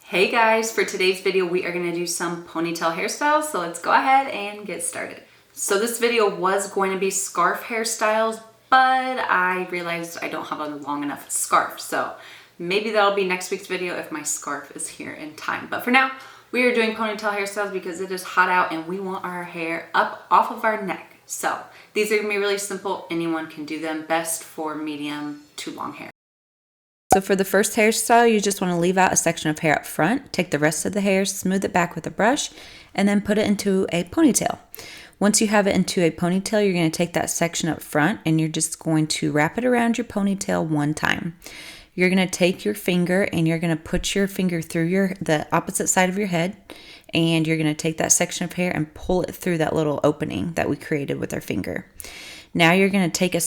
Hey guys, for today's video we are going to do some ponytail hairstyles, so let's go ahead and get started. So this video was going to be scarf hairstyles, but I realized I don't have a long enough scarf, so maybe that'll be next week's video if my scarf is here in time. But for now, we are doing ponytail hairstyles because it is hot out and we want our hair up off of our neck. So these are going to be really simple, anyone can do them, best for medium to long hair. So for the first hairstyle, you just want to leave out a section of hair up front, take the rest of the hair, smooth it back with a brush, and then put it into a ponytail. Once you have it into a ponytail, you're going to take that section up front and you're just going to wrap it around your ponytail one time. You're going to take your finger and you're going to put your finger through the opposite side of your head, and you're going to take that section of hair and pull it through that little opening that we created with our finger. Now you're going to take a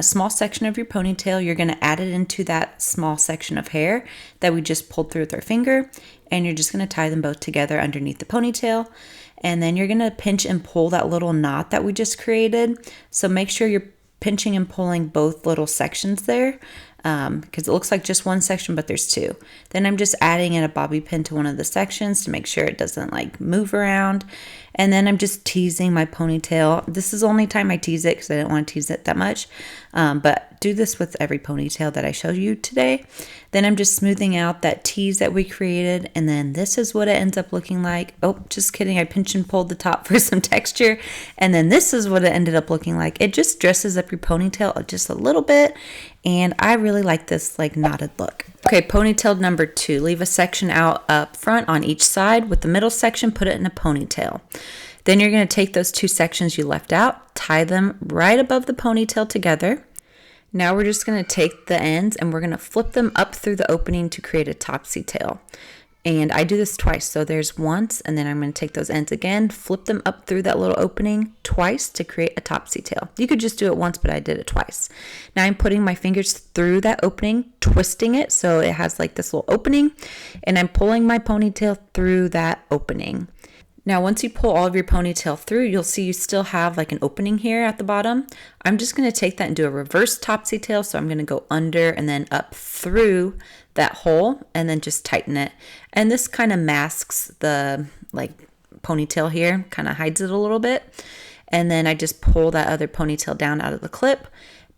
small section of your ponytail, you're going to add it into that small section of hair that we just pulled through with our finger, and you're just going to tie them both together underneath the ponytail. And then you're going to pinch and pull that little knot that we just created. So make sure you're pinching and pulling both little sections there, because it looks like just one section, but there's two. Then I'm just adding in a bobby pin to one of the sections to make sure it doesn't like move around. And then I'm just teasing my ponytail. This is the only time I tease it because I didn't want to tease it that much. But do this with every ponytail that I show you today. Then I'm just smoothing out that tease that we created. And then this is what it ends up looking like. Oh, just kidding. I pinched and pulled the top for some texture. And then this is what it ended up looking like. It just dresses up your ponytail just a little bit. And I really like this like knotted look. Okay, ponytail number 2. Leave a section out up front on each side. With the middle section, put it in a ponytail. Then you're going to take those two sections you left out, tie them right above the ponytail together. Now we're just going to take the ends and we're going to flip them up through the opening to create a topsy tail. And I do this twice, so there's once, and then I'm going to take those ends again, flip them up through that little opening twice to create a topsy tail. You could just do it once, but I did it twice. Now I'm putting my fingers through that opening, twisting it so it has like this little opening, and I'm pulling my ponytail through that opening. Now, once you pull all of your ponytail through, you'll see you still have like an opening here at the bottom. I'm just going to take that and do a reverse topsy tail. So I'm going to go under and then up through that hole and then just tighten it. And this kind of masks the like ponytail here, kind of hides it a little bit. And then I just pull that other ponytail down out of the clip.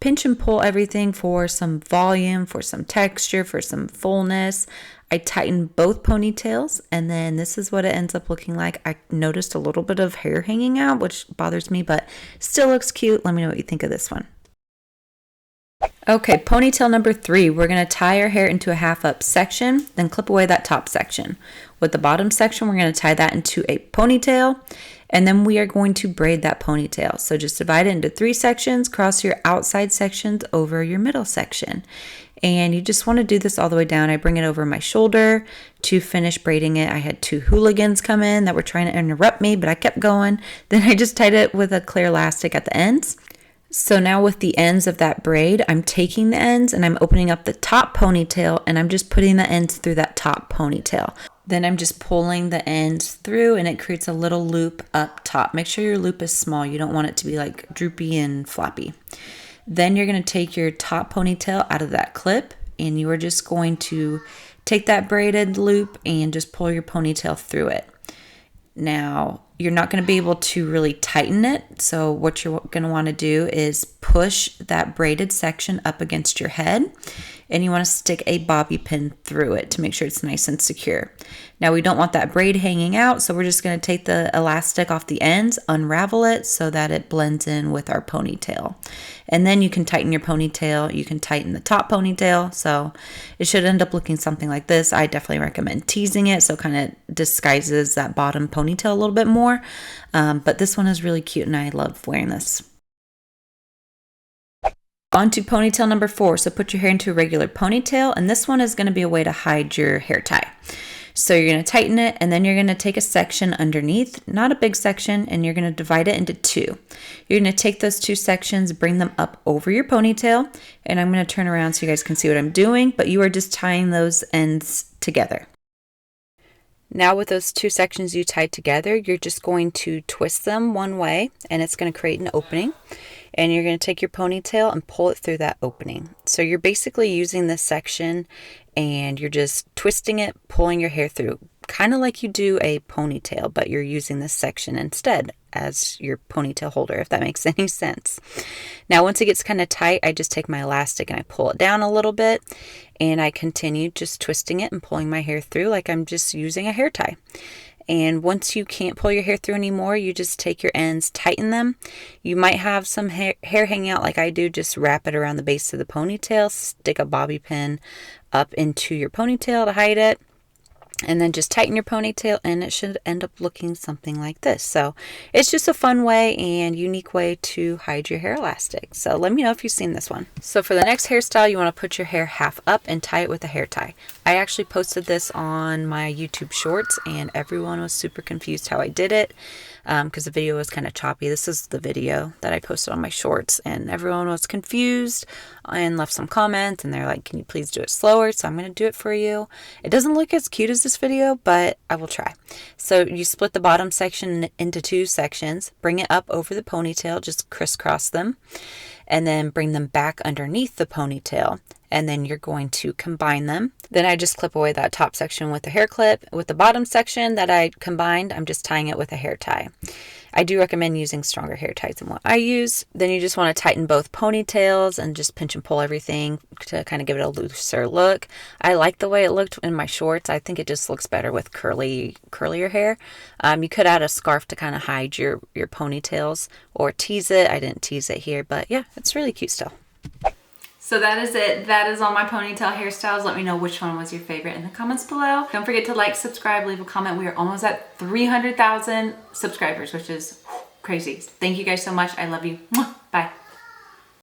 Pinch and pull everything for some volume, for some texture, for some fullness. I tighten both ponytails, and then this is what it ends up looking like. I noticed a little bit of hair hanging out, which bothers me, but still looks cute. Let me know what you think of this one. Okay, ponytail number 3. We're going to tie our hair into a half up section, then clip away that top section. With the bottom section, we're going to tie that into a ponytail, and then we are going to braid that ponytail. So just divide it into 3 sections, cross your outside sections over your middle section. And you just want to do this all the way down. I bring it over my shoulder to finish braiding it. I had 2 hooligans come in that were trying to interrupt me, but I kept going. Then I just tied it with a clear elastic at the ends. So now with the ends of that braid, I'm taking the ends and I'm opening up the top ponytail and I'm just putting the ends through that top ponytail. Then I'm just pulling the ends through and it creates a little loop up top. Make sure your loop is small. You don't want it to be like droopy and floppy. Then you're going to take your top ponytail out of that clip and you are just going to take that braided loop and just pull your ponytail through it. Now, you're not going to be able to really tighten it. So what you're going to want to do is push that braided section up against your head, and you want to stick a bobby pin through it to make sure it's nice and secure. Now, we don't want that braid hanging out, so we're just going to take the elastic off the ends, unravel it so that it blends in with our ponytail. And then you can tighten your ponytail. You can tighten the top ponytail. So it should end up looking something like this. I definitely recommend teasing it so it kind of disguises that bottom ponytail a little bit more. But this one is really cute and I love wearing this. On to ponytail number 4. So put your hair into a regular ponytail, and this one is going to be a way to hide your hair tie. So you're going to tighten it, and then you're going to take a section underneath, not a big section, and you're going to divide it into 2. You're going to take those 2 sections, bring them up over your ponytail, and I'm going to turn around so you guys can see what I'm doing, but you are just tying those ends together. Now with those 2 sections you tied together, you're just going to twist them one way, and it's going to create an opening. And you're going to take your ponytail and pull it through that opening. So you're basically using this section and you're just twisting it, pulling your hair through, kind of like you do a ponytail, but you're using this section instead as your ponytail holder, if that makes any sense. Now, once it gets kind of tight, I just take my elastic and I pull it down a little bit, and I continue just twisting it and pulling my hair through like I'm just using a hair tie. And once you can't pull your hair through anymore, you just take your ends, tighten them. You might have some hair hanging out like I do, just wrap it around the base of the ponytail, stick a bobby pin up into your ponytail to hide it, and then just tighten your ponytail, and it should end up looking something like this. So it's just a fun way and unique way to hide your hair elastic. So let me know if you've seen this one. So for the next hairstyle, you want to put your hair half up and tie it with a hair tie. I actually posted this on my YouTube shorts and everyone was super confused how I did it because the video was kind of choppy. This is the video that I posted on my shorts, and everyone was confused and left some comments, and they're like, can you please do it slower? So I'm going to do it for you. It doesn't look as cute as this video, but I will try. So you split the bottom section into 2 sections, bring it up over the ponytail, just crisscross them, and then bring them back underneath the ponytail, and then you're going to combine them. Then I just clip away that top section with a hair clip. With the bottom section that I combined, I'm just tying it with a hair tie. I do recommend using stronger hair ties than what I use. Then you just want to tighten both ponytails and just pinch and pull everything to kind of give it a looser look. I like the way it looked in my shorts. I think it just looks better with curlier hair. You could add a scarf to kind of hide your ponytails or tease it. I didn't tease it here, but yeah, it's really cute still. So that is it. That is all my ponytail hairstyles. Let me know which one was your favorite in the comments below. Don't forget to like, subscribe, leave a comment. We are almost at 300,000 subscribers, which is crazy. Thank you guys so much. I love you. Bye.